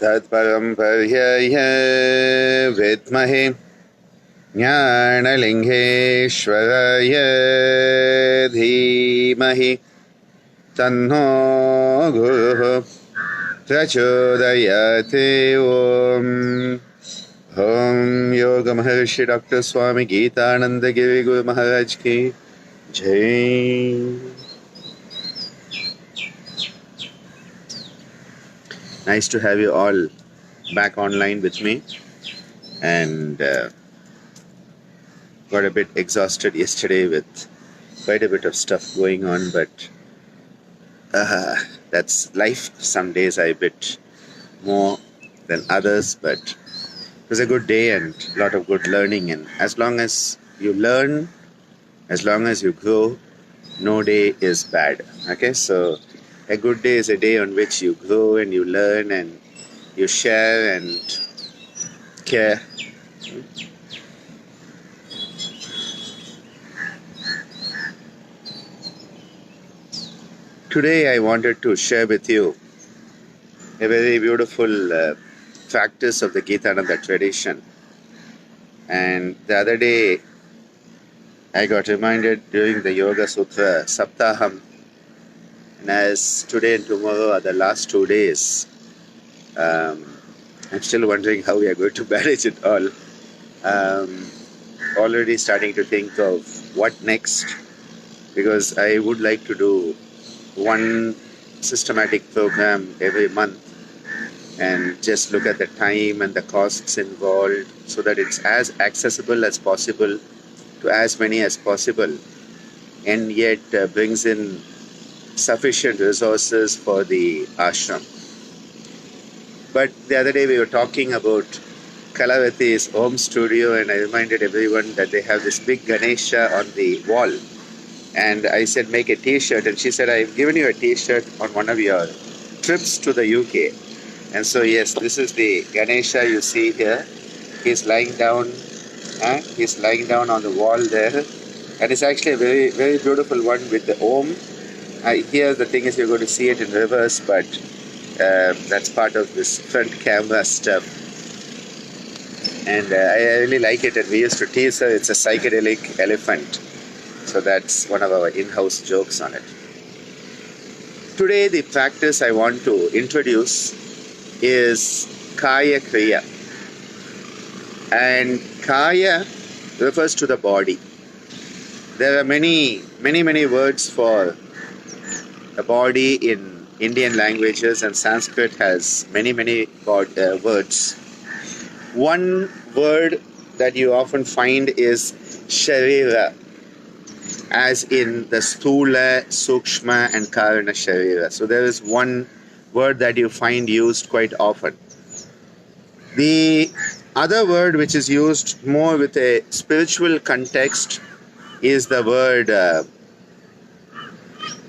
Tatparam Paryaya Vidmahe Jnanalingeshwaraya Dhimahi Tanno Guruh Prachodayate Om. Om Yoga Maharishi Dr. Swami Gitananda Giri Guru Maharaj Ki Jai. Nice to have you all back online with me, and got a bit exhausted yesterday with quite a bit of stuff going on, but that's life. Some days I bit more than others, but it was a good day and a lot of good learning. And as long as you learn, as long as you grow, no day is bad. Okay, so a good day is a day on which you grow and you learn and you share and care. Today I wanted to share with you a very beautiful practice of the Gitananda tradition. And the other day I got reminded during the Yoga Sutra Saptaham, and as today and tomorrow are the last 2 days, I'm still wondering how we are going to manage it all. Already starting to think of what next, because I would like to do one systematic program every month and just look at the time and the costs involved so that it's as accessible as possible to as many as possible, and yet brings in sufficient resources for the ashram. But the other day we were talking about Kalavati's home studio, and I reminded everyone that they have this big Ganesha on the wall. And I said, make a t-shirt. And she said, I've given you a t-shirt on one of your trips to the UK. And so, yes, this is the Ganesha you see here. He's lying down. He's lying down on the wall there. And it's actually a very, very beautiful one with the Om. Here the thing is you're going to see it in reverse, but that's part of this front camera stuff. And I really like it, and we used to tease her, it's a psychedelic elephant. So that's one of our in-house jokes on it. Today the practice I want to introduce is Kaya Kriya. And Kaya refers to the body. There are many words for the body in Indian languages, and Sanskrit has many words. One word that you often find is Sharira, as in the Sthula, Sukshma and Karana Sharira. So there is one word that you find used quite often. The other word which is used more with a spiritual context is the word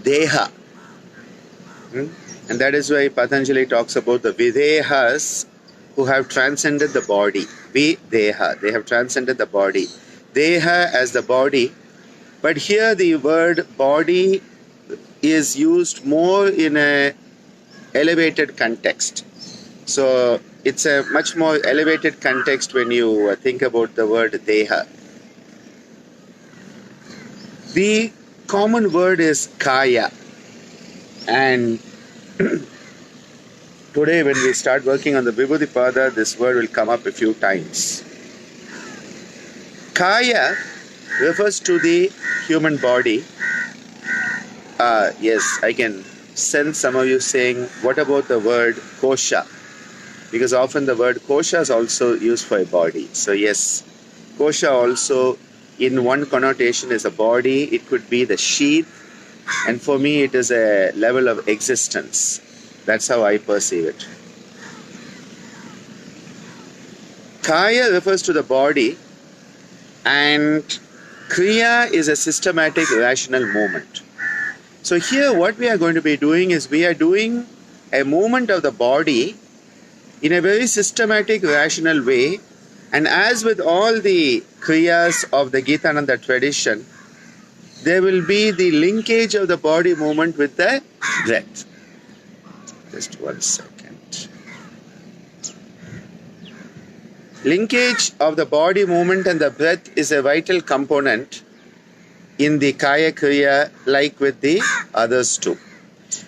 Deha. And that is why Patanjali talks about the Videhas who have transcended the body. Videha, they have transcended the body. Deha as the body. But here the word body is used more in a elevated context. So it's a much more elevated context when you think about the word Deha. The common word is Kaya. And today when we start working on the Vibhudipada, this word will come up a few times. Kaya refers to the human body. Yes, I can sense some of you saying, what about the word kosha? Because often the word kosha is also used for a body. So yes, kosha also in one connotation is a body. It could be the sheath, and for me it is a level of existence. That's how I perceive it. Kaya refers to the body, and Kriya is a systematic rational movement. So here what we are going to be doing is we are doing a movement of the body in a very systematic rational way, and as with all the Kriyas of the Gitananda tradition, there will be the linkage of the body movement with the breath. Just 1 second. Linkage of the body movement and the breath is a vital component in the Kaya Kriya, like with the others too.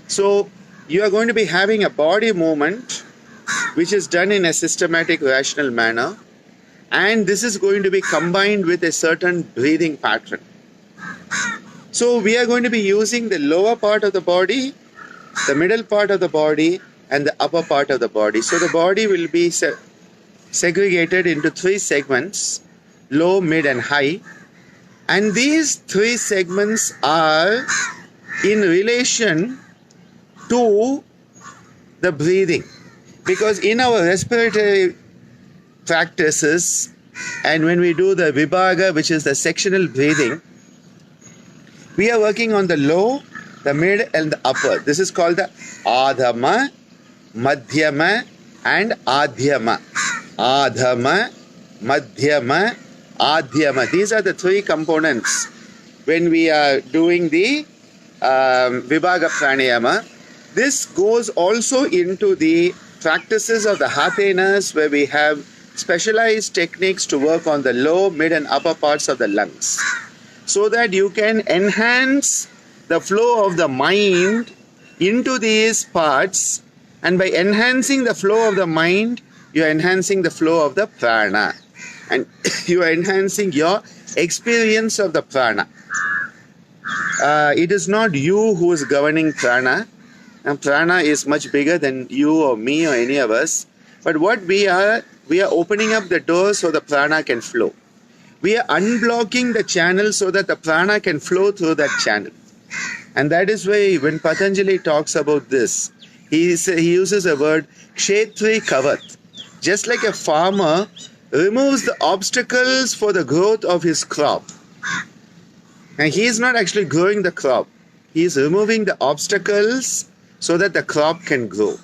So you are going to be having a body movement which is done in a systematic, rational manner, and this is going to be combined with a certain breathing pattern. So we are going to be using the lower part of the body, the middle part of the body, and the upper part of the body. So the body will be segregated into 3 segments, low, mid, and high. And these 3 segments are in relation to the breathing. Because in our respiratory practices, and when we do the vibhaga, which is the sectional breathing, we are working on the low, the mid, and the upper. This is called the adhama, madhyama, and adhyama. Adhama, madhyama, adhyama. These are the 3 components when we are doing the vibhaga pranayama. This goes also into the practices of the hatenas, where we have specialized techniques to work on the low, mid, and upper parts of the lungs, so that you can enhance the flow of the mind into these parts. And by enhancing the flow of the mind, you are enhancing the flow of the prana, and you are enhancing your experience of the prana. It is not you who is governing prana, and prana is much bigger than you or me or any of us. But what we are opening up the door so the prana can flow. We are unblocking the channel so that the prana can flow through that channel. And that is why when Patanjali talks about this, he uses a word, kshetri kavat. Just like a farmer removes the obstacles for the growth of his crop. And he is not actually growing the crop. He is removing the obstacles so that the crop can grow.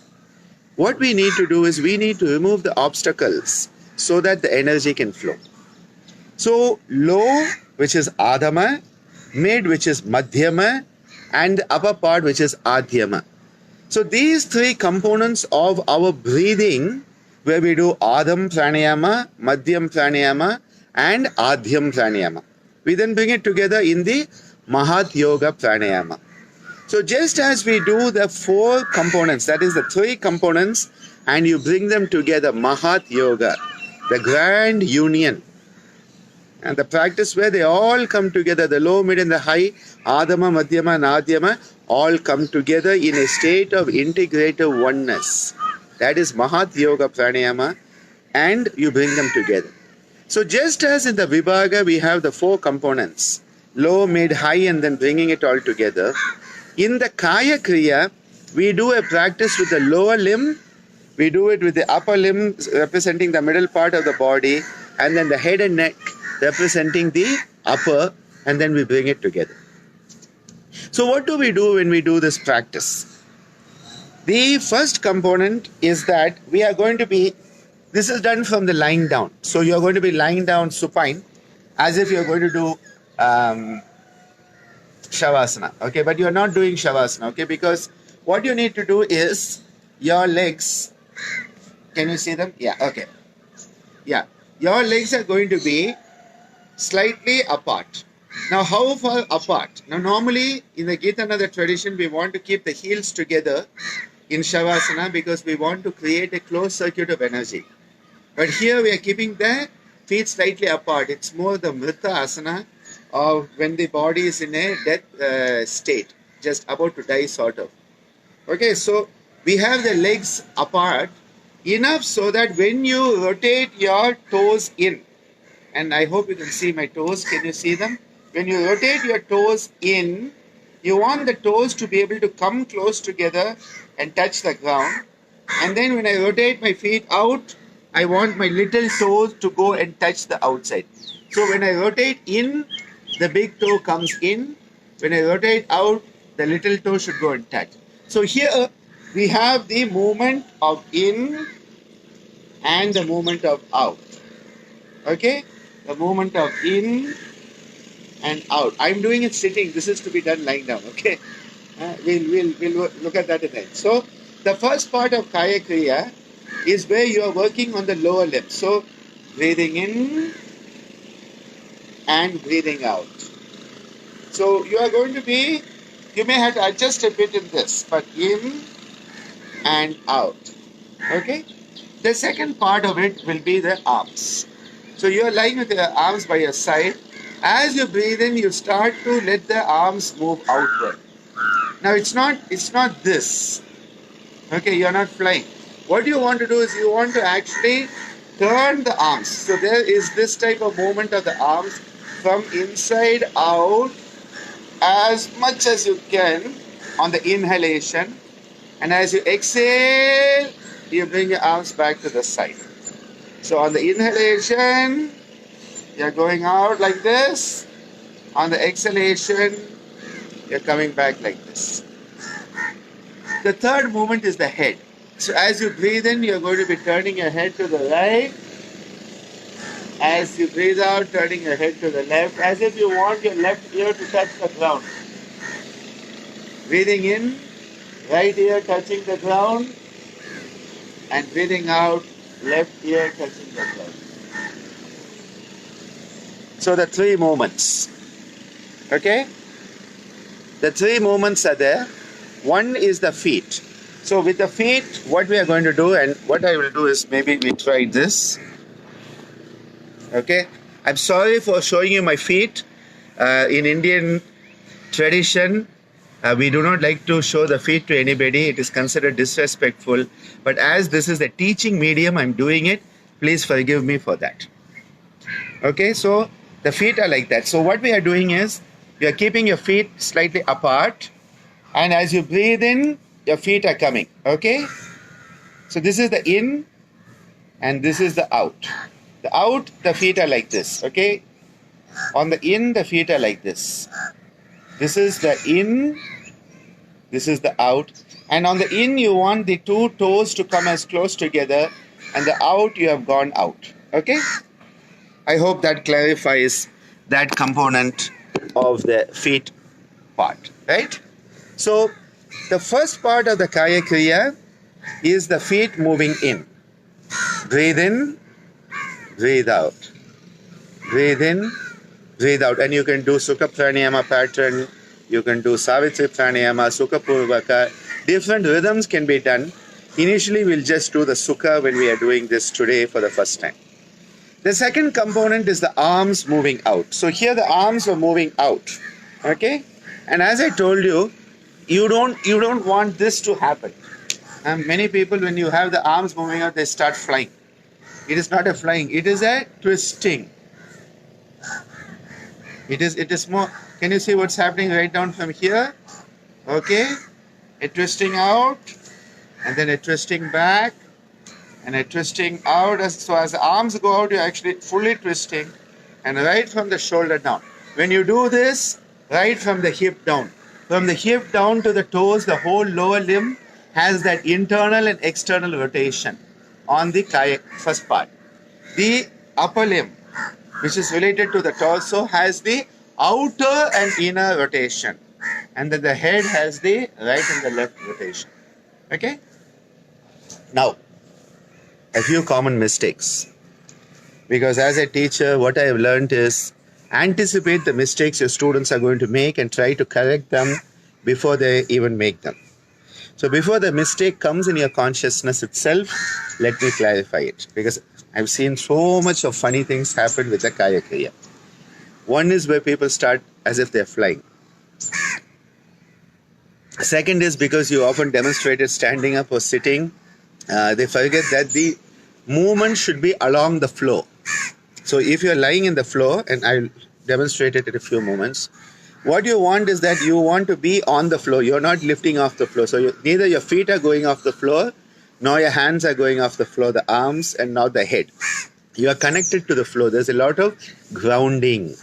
What we need to do is we need to remove the obstacles so that the energy can flow. So low, which is adhama, mid, which is madhyama, and the upper part, which is adhyama. So these 3 components of our breathing, where we do adham pranayama, madhyam pranayama, and adhyam pranayama, we then bring it together in the Mahat Yoga pranayama. So just as we do the 4 components, that is the 3 components, and you bring them together, Mahat Yoga, the grand union, and the practice where they all come together, the low, mid, and the high, adhama, madhyama, and adhyama, all come together in a state of integrative oneness. That is Mahat Yoga pranayama, and you bring them together. So just as in the vibhaga we have the 4 components, low, mid, high, and then bringing it all together, in the Kaya Kriya, we do a practice with the lower limb, we do it with the upper limb representing the middle part of the body, and then the head and neck representing the upper, and then we bring it together. So what do we do when we do this practice? The first component is that we are going to be, this is done from the lying down. So you are going to be lying down supine, as if you are going to do Shavasana, okay? But you are not doing Shavasana, okay? Because what you need to do is your legs, can you see them? Yeah, okay. Yeah, your legs are going to be slightly apart. Now, how far apart? Now, normally in the Gitananda tradition, we want to keep the heels together in Shavasana because we want to create a closed circuit of energy. But here we are keeping the feet slightly apart. It's more the Mrita Asana, of when the body is in a death state, just about to die sort of. Okay, so we have the legs apart enough so that when you rotate your toes in, and I hope you can see my toes, can you see them? When you rotate your toes in, you want the toes to be able to come close together and touch the ground. And then when I rotate my feet out, I want my little toes to go and touch the outside. So when I rotate in, the big toe comes in. When I rotate out, the little toe should go and touch. So here we have the movement of in and the movement of out. Okay? The movement of in and out. I'm doing it sitting. This is to be done lying down. Okay? We'll look at that in a minute. So the first part of Kaya Kriya is where you are working on the lower limb. So breathing in and breathing out. So you are going to be, you may have to adjust a bit in this, but in and out. Okay? The second part of it will be the arms. So you are lying with your arms by your side. As you breathe in, you start to let the arms move outward. Now it's not this. Okay, you are not flying. What you want to do is you want to actually turn the arms. So there is this type of movement of the arms from inside out as much as you can on the inhalation. And as you exhale, you bring your arms back to the side. So on the inhalation, you're going out like this. On the exhalation, you're coming back like this. The third movement is the head. So as you breathe in, you're going to be turning your head to the right. As you breathe out, turning your head to the left, as if you want your left ear to touch the ground. Breathing in, right ear touching the ground, and breathing out, left ear touching the ground. So the three movements. Okay? The three movements are there. One is the feet. So with the feet, what we are going to do, and what I will do is maybe we try this. Okay? I'm sorry for showing you my feet. In Indian tradition, we do not like to show the feet to anybody. It is considered disrespectful. But as this is the teaching medium, I'm doing it. Please forgive me for that. Okay, so the feet are like that. So what we are doing is, you are keeping your feet slightly apart. And as you breathe in, your feet are coming. Okay? So this is the in and this is the out. The out, the feet are like this. Okay? On the in, the feet are like this. This is the in, this is the out. And on the in, you want the two toes to come as close together. And the out, you have gone out. Okay? I hope that clarifies that component of the feet part. Right? So, the first part of the Kaya Kriya is the feet moving in. Breathe in, breathe out. Breathe in, breathe out. And you can do Sukha Pranayama pattern, you can do Savitri Pranayama, Sukha Purvaka. Different rhythms can be done. Initially, we'll just do the Sukha when we are doing this today for the first time. The second component is the arms moving out. So here the arms are moving out. Okay? And as I told you, you don't want this to happen. And many people, when you have the arms moving out, they start flying. It is not a flying, it is a twisting. It is more, can you see what's happening right down from here? Okay, a twisting out, and then a twisting back, and a twisting out. So as the arms go out, you're actually fully twisting, and right from the shoulder down. When you do this, right from the hip down. From the hip down to the toes, the whole lower limb has that internal and external rotation on the Kaya first part. The upper limb, which is related to the torso, has the outer and inner rotation. And then the head has the right and the left rotation. Okay? Now, a few common mistakes. Because as a teacher, what I have learned is, anticipate the mistakes your students are going to make and try to correct them before they even make them. So before the mistake comes in your consciousness itself, let me clarify it. Because I've seen so much of funny things happen with the Kaya Kriya. One is where people start as if they're flying. Second is because you often demonstrated standing up or sitting, they forget that the movement should be along the floor. So if you're lying in the floor, and I'll demonstrate it in a few moments, what you want is that you want to be on the floor. You're not lifting off the floor. So neither your feet are going off the floor, nor your hands are going off the floor, the arms and not the head. You are connected to the floor. There's a lot of grounding.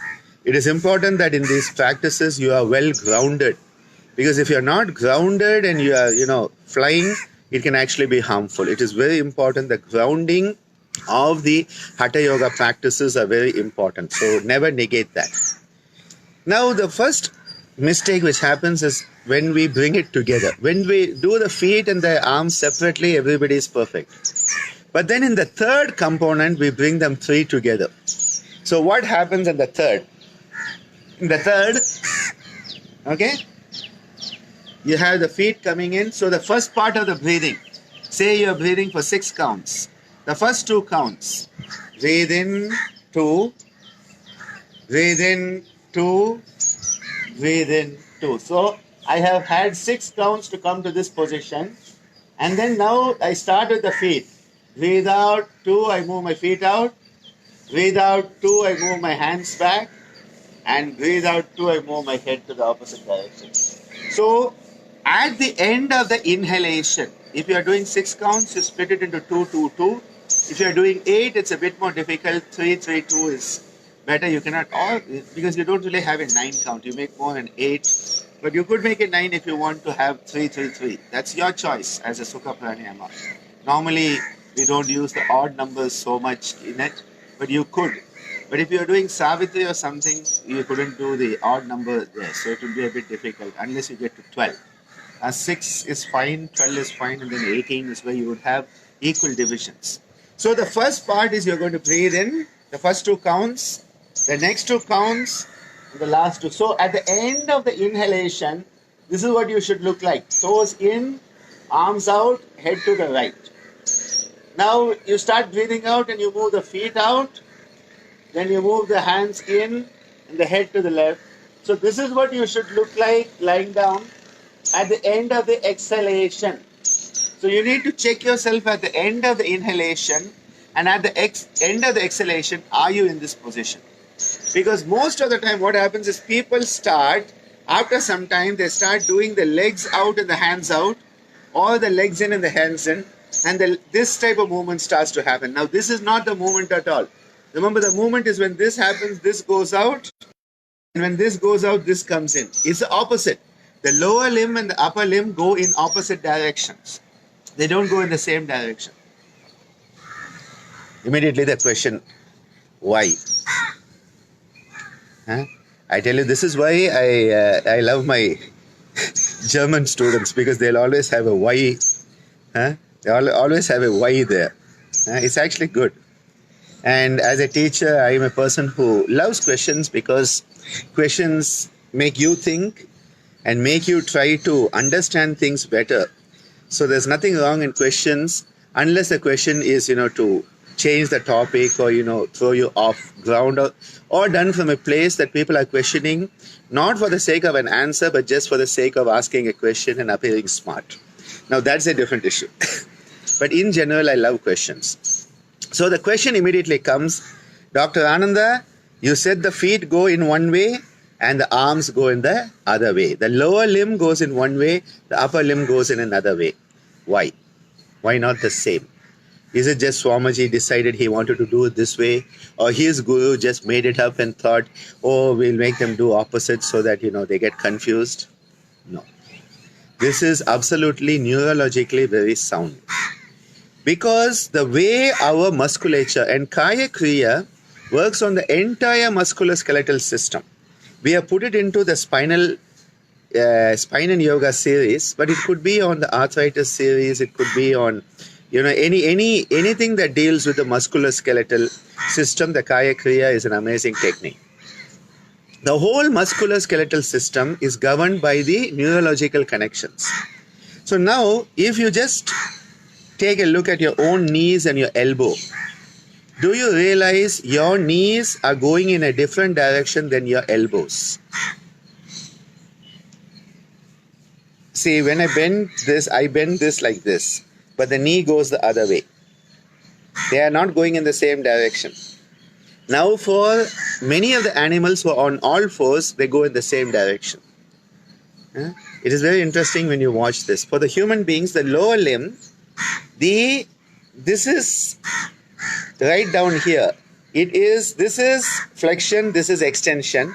It is important that in these practices you are well grounded. Because if you're not grounded and you are, flying, it can actually be harmful. It is very important. The grounding of the Hatha Yoga practices are very important. So never negate that. Now the first mistake which happens is when we bring it together. When we do the feet and the arms separately, everybody is perfect. But then in the third component, we bring them three together. So what happens in the third? In the third, okay, you have the feet coming in. So the first part of the breathing, say you're breathing for 6 counts. The first 2 counts, breathe in, 2, breathe in, 2, breathe in, 2. So I have had 6 counts to come to this position. And then now I start with the feet. Breathe out, 2, I move my feet out. Breathe out, 2, I move my hands back. And breathe out, 2, I move my head to the opposite direction. So at the end of the inhalation, if you are doing 6 counts, you split it into 2, 2, 2. If you are doing 8, it's a bit more difficult. 3, 3, 2 is better. You cannot, or because you don't really have a 9 count. You make more than 8. But you could make it 9 if you want to have 3, 3, 3. That's your choice as a Sukha Pranayama. Normally, we don't use the odd numbers so much in it, but you could. But if you're doing Savitri or something, you couldn't do the odd number there. So it will be a bit difficult unless you get to 12. 6 is fine, 12 is fine, and then 18 is where you would have equal divisions. So the first part is you're going to breathe in, the first 2 counts, the next 2 counts, and the last 2. So at the end of the inhalation, this is what you should look like. Toes in, arms out, head to the right. Now you start breathing out and you move the feet out. Then you move the hands in and the head to the left. So this is what you should look like lying down at the end of the exhalation. So you need to check yourself at the end of the inhalation and at the end of the exhalation, are you in this position? Because most of the time what happens is people start, after some time they start doing the legs out and the hands out, or the legs in and the hands in, and this type of movement starts to happen. Now this is not the movement at all. Remember, the movement is when this happens, this goes out, and when this goes out, this comes in. It's the opposite. The lower limb and the upper limb go in opposite directions. They don't go in the same direction. Immediately the question, why? Huh? I tell you, this is why I love my German students, because they'll always have a why. Huh? They always have a why there. It's actually good. And as a teacher, I am a person who loves questions, because questions make you think and make you try to understand things better. So there's nothing wrong in questions, unless the question is, to change the topic or, throw you off ground, or done from a place that people are questioning, not for the sake of an answer, but just for the sake of asking a question and appearing smart. Now that's a different issue. But in general, I love questions. So the question immediately comes, Dr. Ananda, you said the feet go in one way and the arms go in the other way. The lower limb goes in one way, the upper limb goes in another way. Why? Why not the same? Is it just Swamiji decided he wanted to do it this way? Or his guru just made it up and thought, oh, we'll make them do opposite so that, they get confused? No. This is absolutely neurologically very sound. Because the way our musculature and Kaya Kriya works on the entire musculoskeletal system. We have put it into the spine and yoga series, but it could be on the arthritis series. It could be on, anything that deals with the musculoskeletal system. The Kaya Kriya is an amazing technique. The whole musculoskeletal system is governed by the neurological connections. So now, if you just take a look at your own knees and your elbow, do you realize your knees are going in a different direction than your elbows? See, when I bend this like this, but the knee goes the other way. They are not going in the same direction. Now for many of the animals who are on all fours, they go in the same direction. It is very interesting when you watch this. For the human beings, the lower limb, this is right down here. This is flexion, this is extension.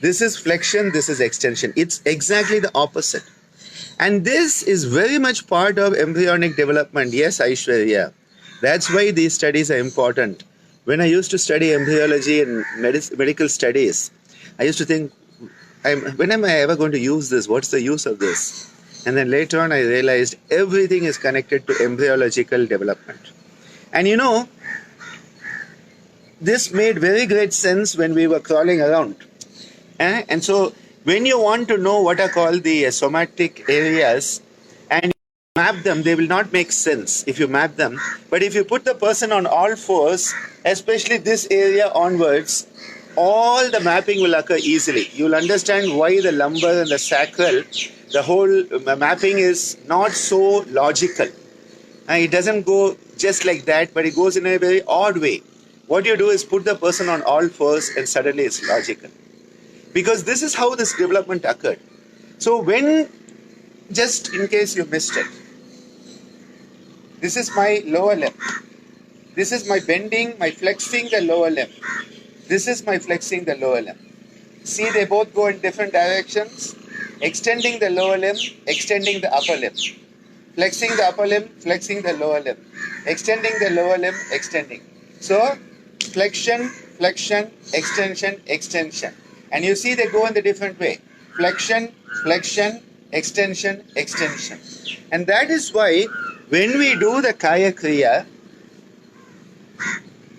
This is flexion, this is extension. It's exactly the opposite. And this is very much part of embryonic development. Yes, ICYER. That's why these studies are important. When I used to study embryology and medical studies, I used to think, when am I ever going to use this? What's the use of this? And then later on I realized everything is connected to embryological development. And you know, this made very great sense when we were crawling around. And so when you want to know what are called the somatic areas and you map them, they will not make sense if you map them. But if you put the person on all fours, especially this area onwards, all the mapping will occur easily. You will understand why the lumbar and the sacral, the whole mapping is not so logical. It doesn't go just like that, but it goes in a very odd way. What you do is put the person on all fours and suddenly it's logical. Because this is how this development occurred. So when, just in case you missed it, this is my lower limb. This is my bending, my flexing the lower limb. This is my flexing the lower limb. See, they both go in different directions. Extending the lower limb, extending the upper limb. Flexing the upper limb, flexing the lower limb. Extending the lower limb, extending. So, flexion, flexion, extension, extension. And you see they go in the different way. Flexion, flexion, extension, extension. And that is why when we do the Kaya Kriya,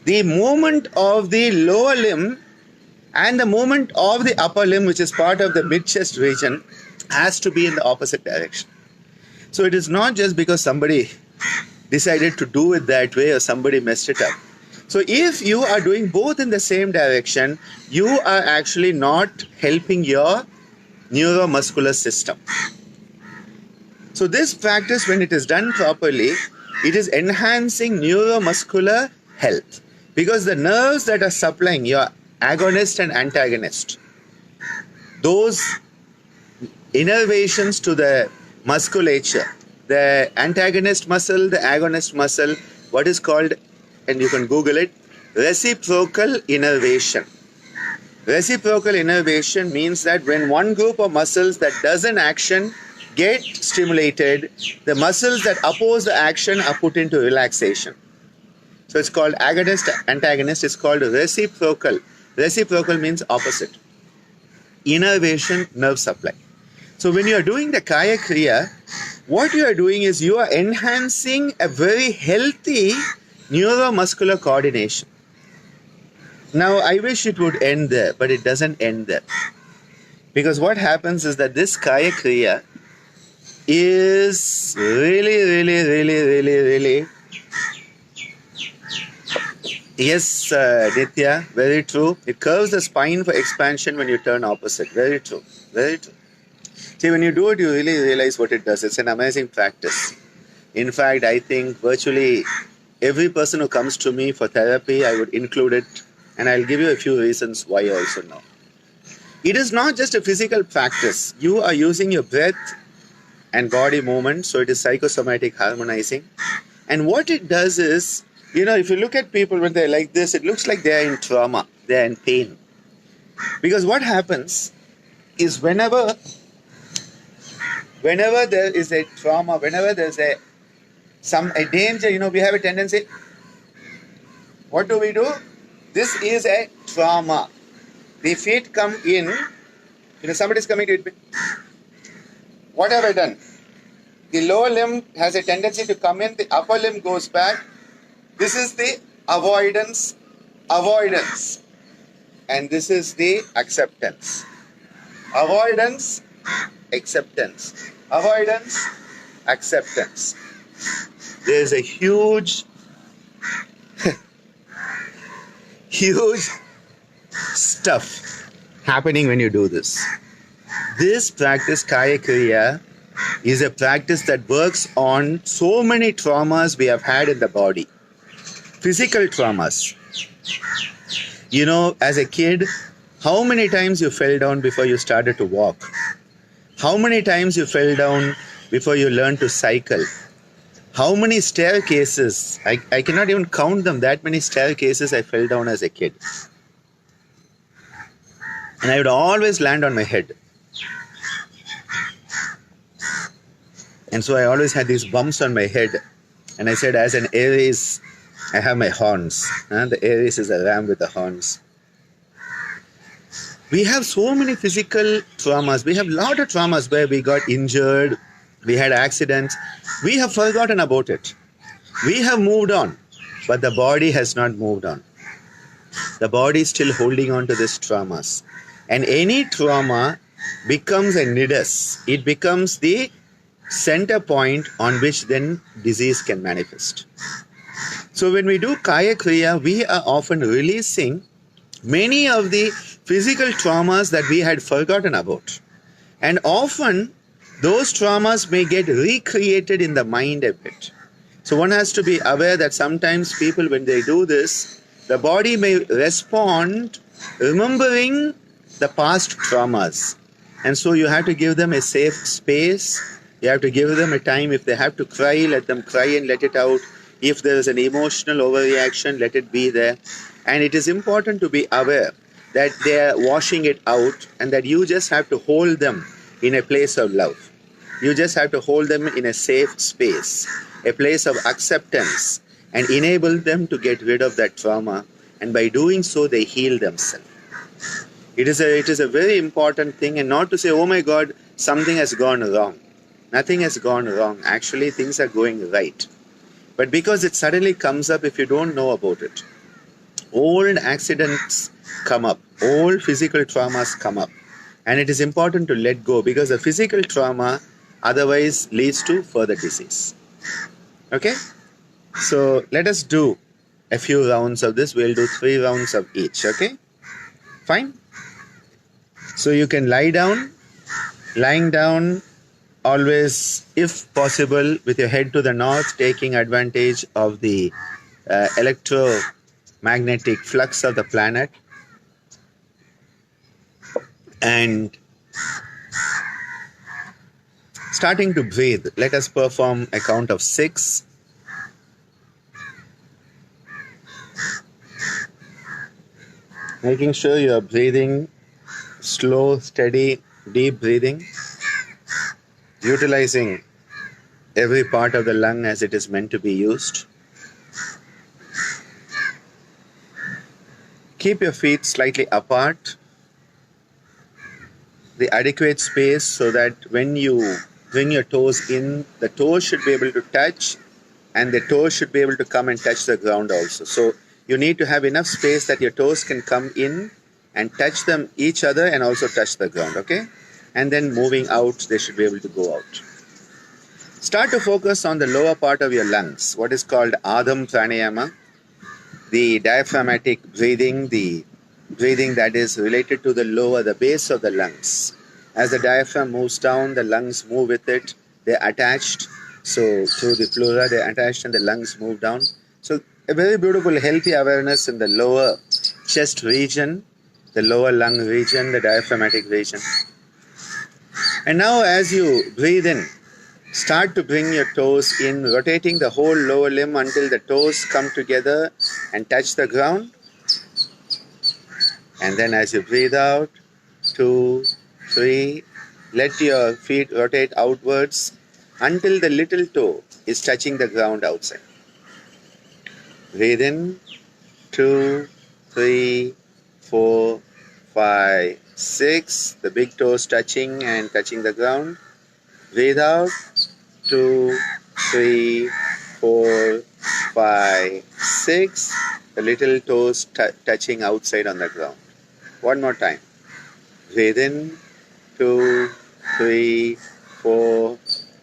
the movement of the lower limb and the movement of the upper limb, which is part of the mid-chest region, has to be in the opposite direction. So it is not just because somebody decided to do it that way or somebody messed it up. So if you are doing both in the same direction, you are actually not helping your neuromuscular system. So this practice, when it is done properly, it is enhancing neuromuscular health. Because the nerves that are supplying your agonist and antagonist, those innervations to the musculature, the antagonist muscle, the agonist muscle, what is called, and you can Google it, reciprocal innervation. Reciprocal innervation means that when one group of muscles that does an action get stimulated, the muscles that oppose the action are put into relaxation. So it's called agonist, antagonist, it's called reciprocal. Reciprocal means opposite. Innervation, nerve supply. So when you are doing the Kaya Kriya, what you are doing is you are enhancing a very healthy neuromuscular coordination. Now, I wish it would end there, but it doesn't end there. Because what happens is that this Kaya Kriya is really yes, Nitya, very true. It curves the spine for expansion when you turn opposite. Very true. Very true. See, when you do it, you really realize what it does. It's an amazing practice. In fact, I think virtually every person who comes to me for therapy, I would include it. And I'll give you a few reasons why also now. It is not just a physical practice. You are using your breath and body movement, so it is psychosomatic harmonizing. And what it does is, you know, if you look at people when they're like this, it looks like they're in trauma, they're in pain. Because what happens is whenever there is a trauma, whenever there's a danger, you know, we have a tendency, what do? This is a trauma. The feet come in, you know, somebody's coming to it. What have I done? The lower limb has a tendency to come in, the upper limb goes back. This is the avoidance, and this is the acceptance. Avoidance, acceptance. Avoidance, acceptance. There is a huge stuff happening when you do this. This practice, Kaya Kriya, is a practice that works on so many traumas we have had in the body. Physical traumas. You know, as a kid, how many times you fell down before you started to walk? How many times you fell down before you learned to cycle? How many staircases? I cannot even count them, that many staircases I fell down as a kid. And I would always land on my head. And so I always had these bumps on my head. And I said, as an Aries, I have my horns. The Aries is a ram with the horns. We have so many physical traumas. We have a lot of traumas where we got injured, we had accidents. We have forgotten about it. We have moved on. but the body has not moved on. The body is still holding on to these traumas. And any trauma becomes a nidus. It becomes the center point on which then disease can manifest. So when we do Kaya Kriya, we are often releasing many of the physical traumas that we had forgotten about. And often those traumas may get recreated in the mind a bit. So one has to be aware that sometimes people, when they do this, the body may respond remembering the past traumas. And so you have to give them a safe space. You have to give them a time. If they have to cry, let them cry and let it out. If there is an emotional overreaction, let it be there. And it is important to be aware that they are washing it out and that you just have to hold them in a place of love. You just have to hold them in a safe space, a place of acceptance, and enable them to get rid of that trauma. And by doing so, they heal themselves. It is a very important thing, and not to say, oh my God, something has gone wrong. Nothing has gone wrong. Actually, things are going right. But because it suddenly comes up, if you don't know about it, old accidents come up, old physical traumas come up. And it is important to let go, because the physical trauma otherwise leads to further disease. Okay? So let us do a few rounds of this. We'll do 3 rounds of each. Okay? Fine? So you can lie down. Lying down, always, if possible, with your head to the north, taking advantage of the electromagnetic flux of the planet. And starting to breathe. Let us perform a count of 6. Making sure you are breathing slow, steady, deep breathing. Utilizing every part of the lung as it is meant to be used. Keep your feet slightly apart. The adequate space so that when you bring your toes in, the toes should be able to touch and the toes should be able to come and touch the ground also. So you need to have enough space that your toes can come in and touch them each other and also touch the ground, okay? And then moving out, they should be able to go out. Start to focus on the lower part of your lungs, what is called Adham Pranayama, the diaphragmatic breathing, the breathing that is related to the lower, the base of the lungs. As the diaphragm moves down, the lungs move with it. They're attached. So through the pleura, they're attached and the lungs move down. So a very beautiful, healthy awareness in the lower chest region, the lower lung region, the diaphragmatic region. And now as you breathe in, start to bring your toes in, rotating the whole lower limb until the toes come together and touch the ground. And then as you breathe out, 2, 3, let your feet rotate outwards until the little toe is touching the ground outside. Breathe in, 2, 3, 4, 5, 6. The big toes touching and touching the ground. Breathe out, 2, 3, 4, 5, 6. The little toes touching outside on the ground. One more time. Breathe in, 2, 3, 4,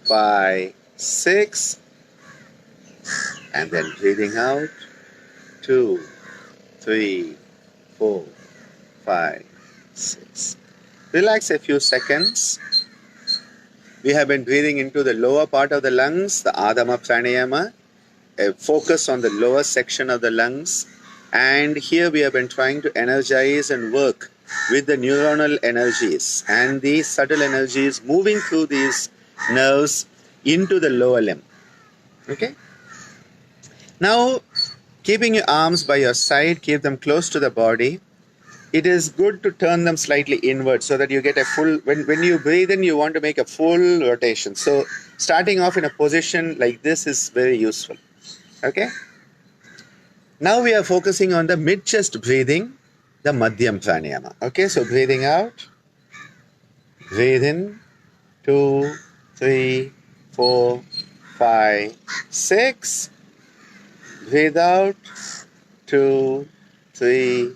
5, 6. And then breathing out, 2, 3, 4, 5, 6. Relax a few seconds. We have been breathing into the lower part of the lungs, the Adhama Pranayama, a focus on the lower section of the lungs. And here we have been trying to energize and work with the neuronal energies and the subtle energies moving through these nerves into the lower limb. Okay? Now, keeping your arms by your side, keep them close to the body. It is good to turn them slightly inward so that you get a full, when you breathe in, you want to make a full rotation. So starting off in a position like this is very useful. Okay? Now we are focusing on the mid-chest breathing, the Madhyam Pranayama. Okay, so breathing out, breathe in, 2, 3, 4, 5, 6. Breathe out. 2, 3,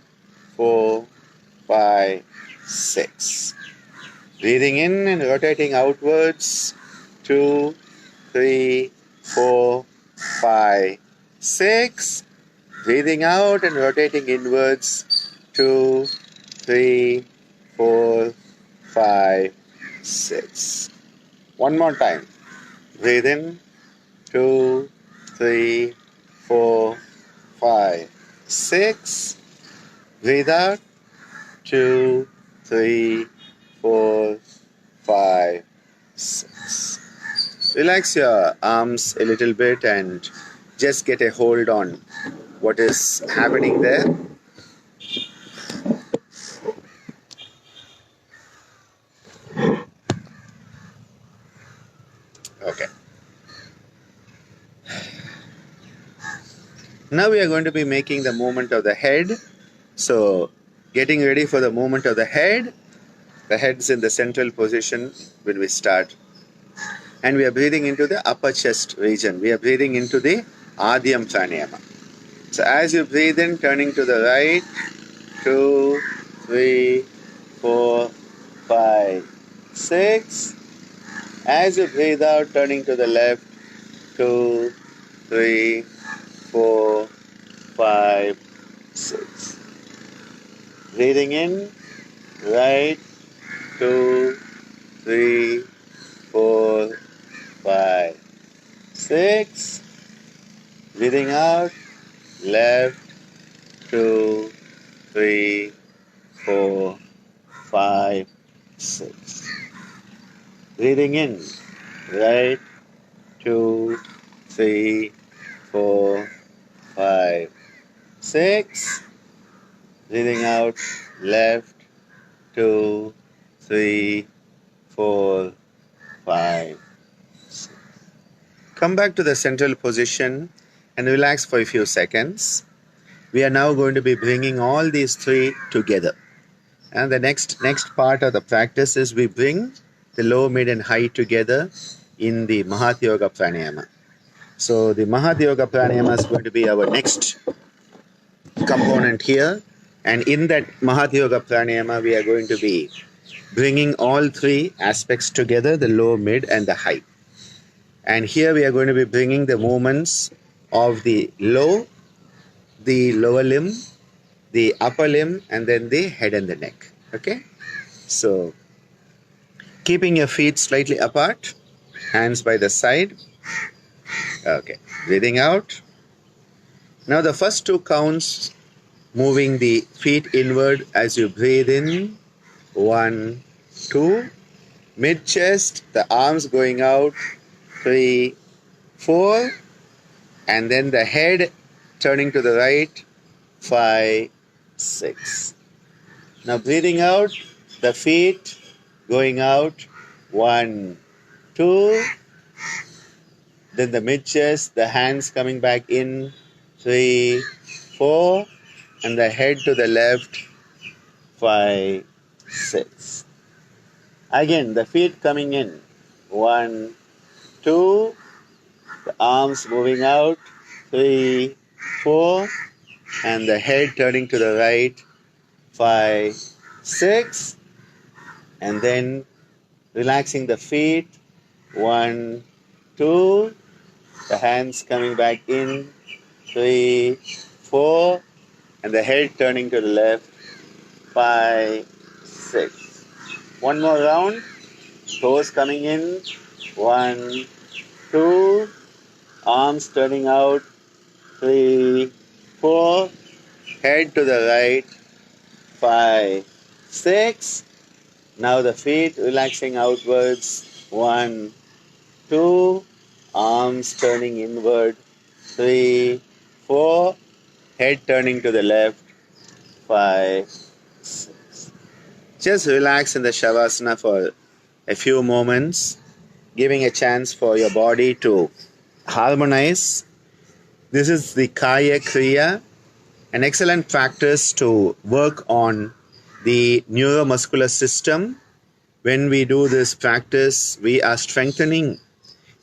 4, 5, 6. Breathing in and rotating outwards. 2, 3, 4, 5, 6. Breathing out and rotating inwards. 2, 3, 4, 5, 6. One more time. Breathe in. 2, 3, 4, 5, 6. Breathe out. 2, 3, 4, 5, 6. Relax your arms a little bit and just get a hold on what is happening there. Okay. Now we are going to be making the movement of the head. So, getting ready for the movement of the head. The head's in the central position when we start. And we are breathing into the upper chest region. We are breathing into the Adhyam Pranayama. So as you breathe in, turning to the right, 2, 3, 4, 5, 6. As you breathe out, turning to the left, 2, 3, 4, 5, 6. Breathing in, right, 2, 3, 4, 5, 6. Breathing out, left, 2, 3, 4, 5, 6. Breathing in, right, 2, 3, 4, 5, 6. Breathing out, left, 2, 3, 4, 5, 6. Come back to the central position and relax for a few seconds. We are now going to be bringing all these three together. And the next part of the practice is we bring the low, mid and high together in the Maha Yoga Pranayama. So the Maha Yoga Pranayama is going to be our next component here. And in that Maha Yoga Pranayama, we are going to be bringing all three aspects together, the low, mid and the high. And here we are going to be bringing the movements of the lower limb, the upper limb, and then the head and the neck. Okay? So, keeping your feet slightly apart, hands by the side. Okay. Breathing out. Now the first two counts, moving the feet inward as you breathe in. 1, 2. Mid chest, the arms going out. 3, 4. And then the head turning to the right. 5, 6. Now breathing out, the feet going out. 1, 2. Then the mid chest, the hands coming back in. 3, 4. And the head to the left. 5, 6. Again, the feet coming in. 1, 2. The arms moving out. 3, 4. And the head turning to the right. 5, 6. And then relaxing the feet. 1, 2. The hands coming back in. 3, 4. And the head turning to the left. 5, 6. One more round. Toes coming in. 1, 2. Arms turning out. 3, 4. Head to the right. 5, 6. Now the feet relaxing outwards. 1, 2. Arms turning inward. 3, 4. Head turning to the left. 5, 6. Just relax in the Shavasana for a few moments, giving a chance for your body to harmonize. This is the Kaya Kriya, an excellent practice to work on the neuromuscular system. When we do this practice, we are strengthening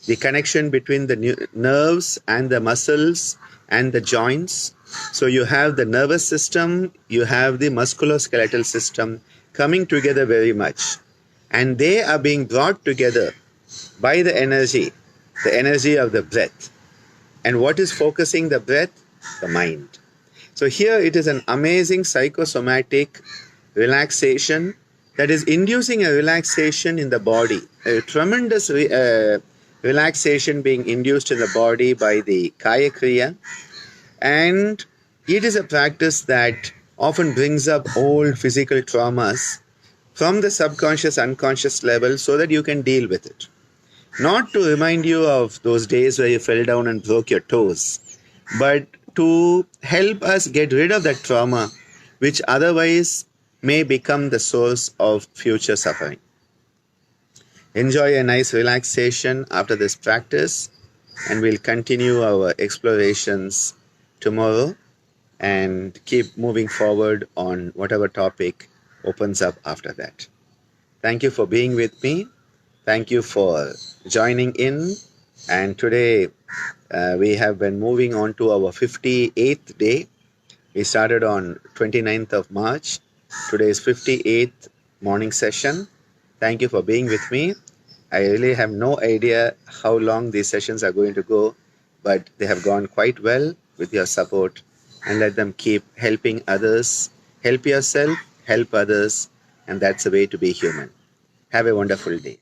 the connection between the nerves and the muscles and the joints. So you have the nervous system, you have the musculoskeletal system coming together very much. And they are being brought together by the energy of the breath. And what is focusing the breath? The mind. So here it is an amazing psychosomatic relaxation that is inducing a relaxation in the body, a tremendous relaxation being induced in the body by the Kaya Kriya. And it is a practice that often brings up old physical traumas from the subconscious, unconscious level so that you can deal with it. Not to remind you of those days where you fell down and broke your toes, but to help us get rid of that trauma, which otherwise may become the source of future suffering. Enjoy a nice relaxation after this practice, and we'll continue our explorations tomorrow and keep moving forward on whatever topic opens up after that. Thank you for being with me. Thank you for joining in. And today we have been moving on to our 58th day. We started on 29th of March. Today is 58th morning session. Thank you for being with me. I really have no idea how long these sessions are going to go, but they have gone quite well with your support, and let them keep helping others. Help yourself, help others, and that's the way to be human. Have a wonderful day.